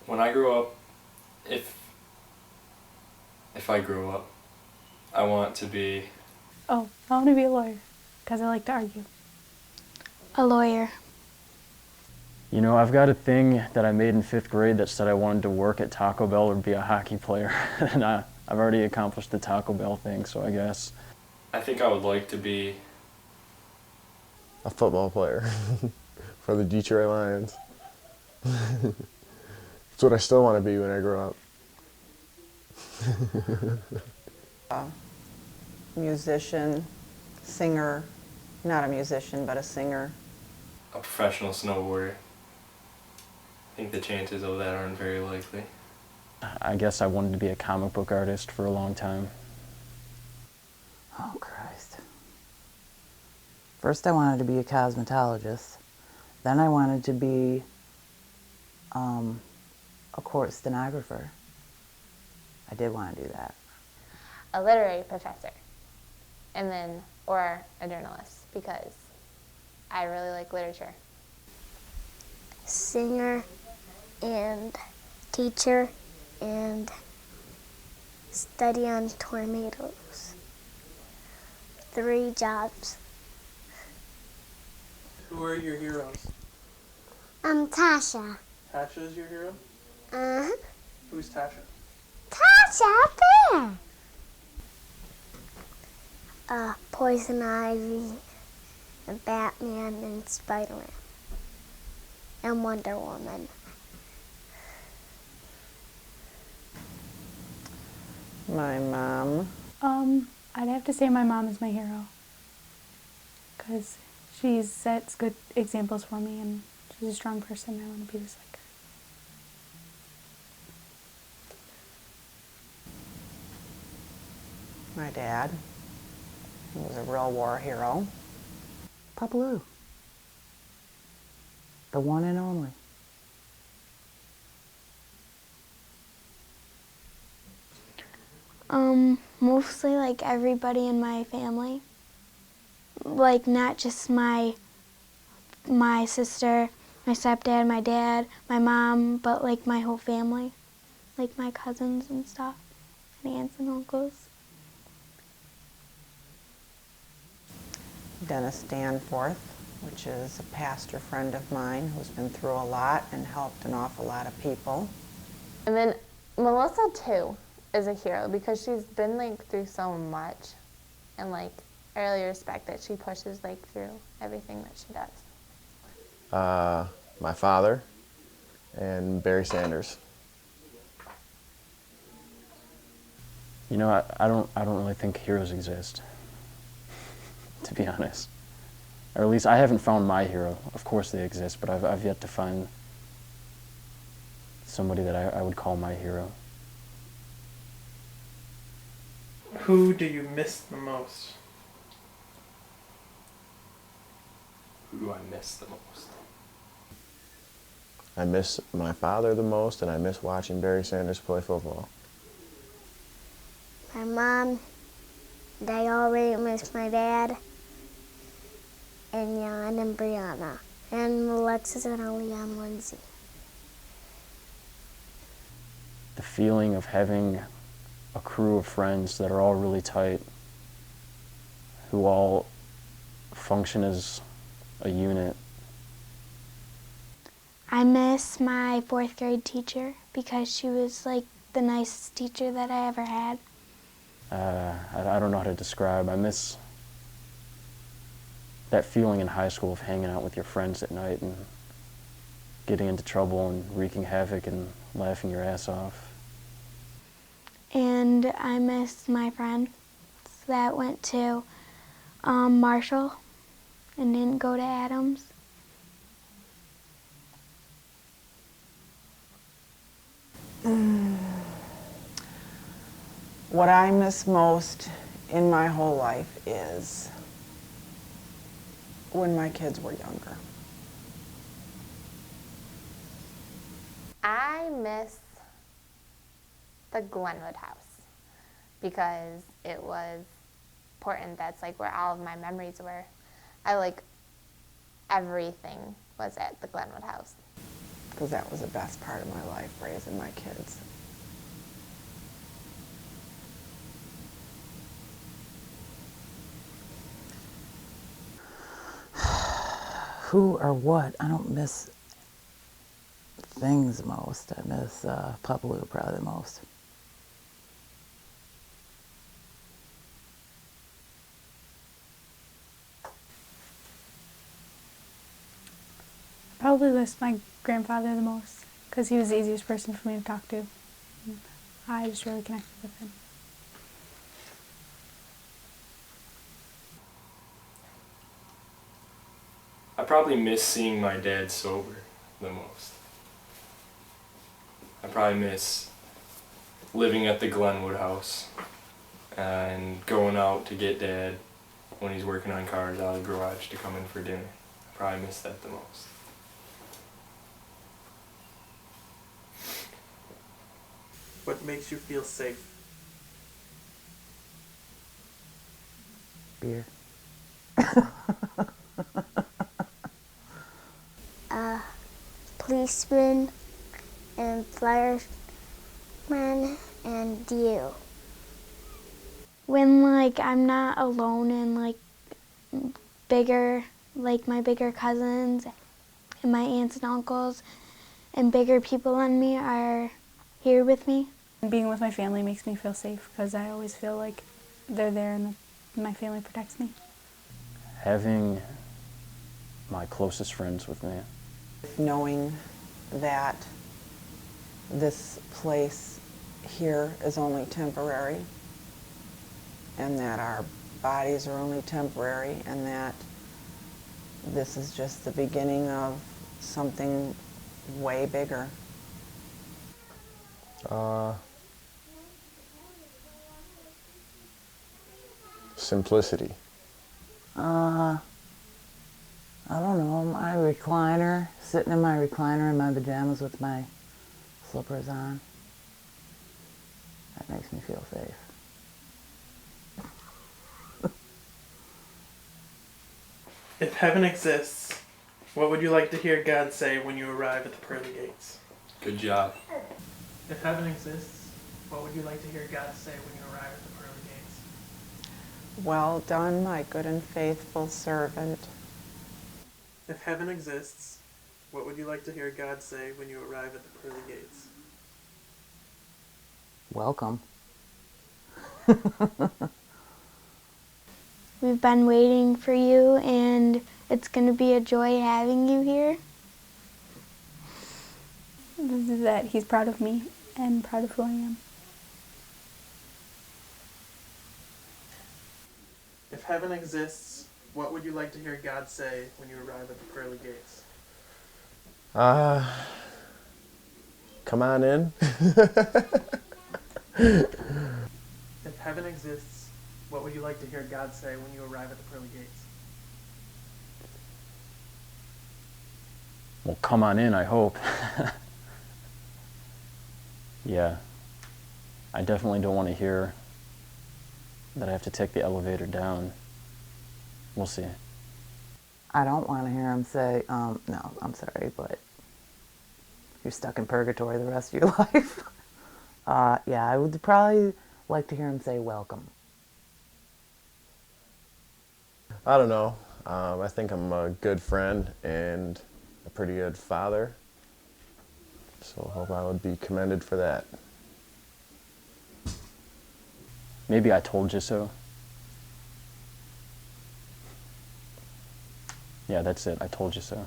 When I grow up, if I grow up, I want to be... Oh, I want to be a lawyer, because I like to argue. A lawyer. You know, I've got a thing that I made in 5th grade that said I wanted to work at Taco Bell or be a hockey player. And I've already accomplished the Taco Bell thing, so I guess. I think I would like to be... a football player for the Detroit Lions. That's what I still want to be when I grow up. Musician, singer, not a musician, but a singer. a professional snowboarder. I think the chances of that aren't very likely. I guess I wanted to be a comic book artist for a long time. Oh, Christ. First I wanted to be a cosmetologist. Then I wanted to be a court stenographer. I did want to do that. A literary professor. And then, or a journalist, because I really like literature. Singer and teacher and study on tornadoes. 3 jobs. Who are your heroes? Tasha. Tasha's your hero? Uh-huh. Who's Tasha? Tasha Bear. Poison Ivy, and Batman, and Spider-Man, and Wonder Woman. My mom. I'd have to say my mom is my hero, because she sets good examples for me, and she's a strong person. I want to be just like her. My dad. He was a real war hero. Papa Lou. The one and only. Mostly like everybody in my family. Like not just my sister, my stepdad, my dad, my mom, but like my whole family. Like my cousins and stuff, and aunts and uncles. Dennis Danforth, which is a pastor friend of mine who's been through a lot and helped an awful lot of people. And then Melissa too is a hero because she's been like through so much, and like I really respect that she pushes like through everything that she does. My father and Barry Sanders. You know, I don't really think heroes exist, to be honest. Or at least I haven't found my hero. Of course they exist, but I've yet to find somebody that I would call my hero. Who do you miss the most? Who do I miss the most? I miss my father the most, and I miss watching Barry Sanders play football. My mom, and I already miss my dad, and Jan and Brianna, and Alexis and Ali and Lindsay. The feeling of having a crew of friends that are all really tight, who all function as a unit. I miss my 4th grade teacher because she was like the nicest teacher that I ever had. I don't know how to describe. I miss that feeling in high school of hanging out with your friends at night and getting into trouble and wreaking havoc and laughing your ass off. And I miss my friends that went to Marshall and didn't go to Adams. What I miss most in my whole life is when my kids were younger. I miss the Glenwood house because it was important. That's like where all of my memories were. Everything was at the Glenwood house. because that was the best part of my life, raising my kids. Who or what? I don't miss things most. I miss Papaloo probably the most. Probably miss my grandfather the most because he was the easiest person for me to talk to. And I just really connected with him. I probably miss seeing my dad sober the most. I probably miss living at the Glenwood house and going out to get Dad when he's working on cars out of the garage to come in for dinner. I probably miss that the most. What makes you feel safe? Beer. Policeman and fireman and you. When like I'm not alone and like bigger, like my bigger cousins and my aunts and uncles and bigger people than me are here with me. Being with my family makes me feel safe because I always feel like they're there and my family protects me. Having my closest friends with me. Knowing that this place here is only temporary and that our bodies are only temporary and that this is just the beginning of something way bigger. Simplicity. I don't know, my recliner, sitting in my recliner in my pajamas with my slippers on. That makes me feel safe. If heaven exists, what would you like to hear God say when you arrive at the pearly gates? Good job. If heaven exists, what would you like to hear God say when you arrive at the pearly gates? Well done, my good and faithful servant. If heaven exists, what would you like to hear God say when you arrive at the pearly gates? Welcome. We've been waiting for you and it's going to be a joy having you here. That he's proud of me and proud of who I am. If heaven exists, what would you like to hear God say when you arrive at the pearly gates? Come on in. If heaven exists, what would you like to hear God say when you arrive at the pearly gates? Well, come on in, I hope. Yeah. I definitely don't want to hear that I have to take the elevator down. We'll see. I don't want to hear him say, no, I'm sorry, but you're stuck in purgatory the rest of your life. Yeah, I would probably like to hear him say welcome. I don't know. I think I'm a good friend and a pretty good father. So I hope I would be commended for that. Maybe I told you so. Yeah, that's it. I told you so.